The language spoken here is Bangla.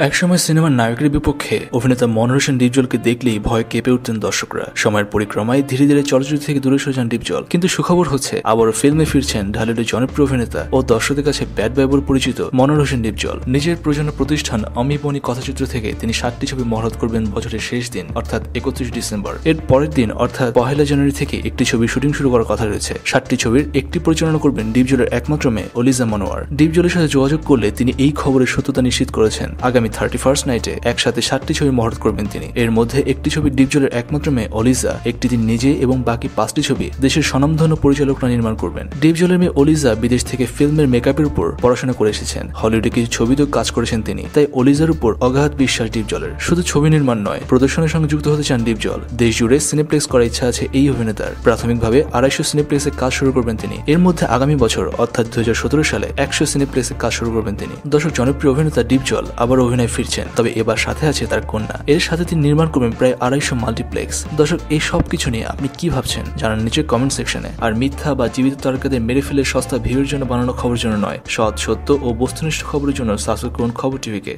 একসময় সিনেমার নায়কের বিপক্ষে অভিনেতা মনোয়ার হোসেন ডিপজলকে দেখলেই ভয়ে কেঁপে উঠতেন দর্শকরা। সময়ের পরিক্রমায় ধীরে ধীরে চলচ্চিত্র থেকে দূরে সরে যান ডিপজল, কিন্তু সুখবর হচ্ছে আবারও ফিল্মে ফিরছেন ঢালিউডের জনপ্রিয় অভিনেতা ও দর্শকদের কাছে ব্যাড বয় বলে পরিচিত মনোয়ার হোসেন ডিপজল। নিজের প্রযোজনা প্রতিষ্ঠান অমি বনি কথাচিত্র থেকে তিনি 7টি ছবি মহরত করবেন বছরের শেষ দিন অর্থাৎ 31 ডিসেম্বর। এর পরের দিন অর্থাৎ 1 জানুয়ারি থেকে একটি ছবির শুটিং শুরু করার কথা রয়েছে। 7টি ছবির একটি পরিচালনা করবেন ডিপজলের একমাত্র মেয়ে অলিজা মনোয়ার। ডিপজলের সাথে যোগাযোগ করলে তিনি এই খবরের সত্যতা নিশ্চিত করেছেন। আগামী 31st নাইটে একসাথে 7টি ছবি মহরত করবেন তিনি। এর মধ্যে একটি ছবি ডিপজলের একমাত্র মেয়ে অলিজা, একটি তিনি নিজে এবং বাকি 5টি ছবি দেশের স্বনামধন্য পরিচালকরা নির্মাণ করবেন। ডিপজলের মেয়ে অলিজা বিদেশ থেকে ফিল্মের মেকআপের উপর পড়াশোনা করে এসেছেন। হলিউডে কিছু ছবিতেও কাজ করেছেন তিনি, তাই অলিজার উপর অগাধ বিশ্বাস ডিপজলের। শুধু ছবি নির্মাণ নয়, প্রদর্শনের সঙ্গে যুক্ত হতে চান ডিপজল। দেশ জুড়ে সিনেপ্লেক্স করার ইচ্ছা আছে এই অভিনেতার। প্রাথমিকভাবে 250 সিনেপ্লেক্সে কাজ শুরু করবেন তিনি। এর মধ্যে আগামী বছর অর্থাৎ 2017 সালে 100 সিনেপ্লেক্সে কাজ শুরু করবেন তিনি। দর্শক, জনপ্রিয় অভিনেতা ডিপজল আবার অভিনয় ফিরছেন, তবে এবার সাথে আছে তার কন্যা। এর সাথে তিনি নির্মাণ করবেন প্রায় 250 মাল্টিপ্লেক্স। দর্শক, এই সব কিছু নিয়ে আপনি কি ভাবছেন জানান নিচে কমেন্ট সেকশনে। আর মিথ্যা বা জীবিত তারকাদের মেরে ফেলে সস্তা ভিউয়ের জন্য বানানো খবরের জন্য নয়, সৎ, সত্য ও বস্তুনিষ্ঠ খবরের জন্য সাবস্ক্রাইব করুন খবর টিভিকে।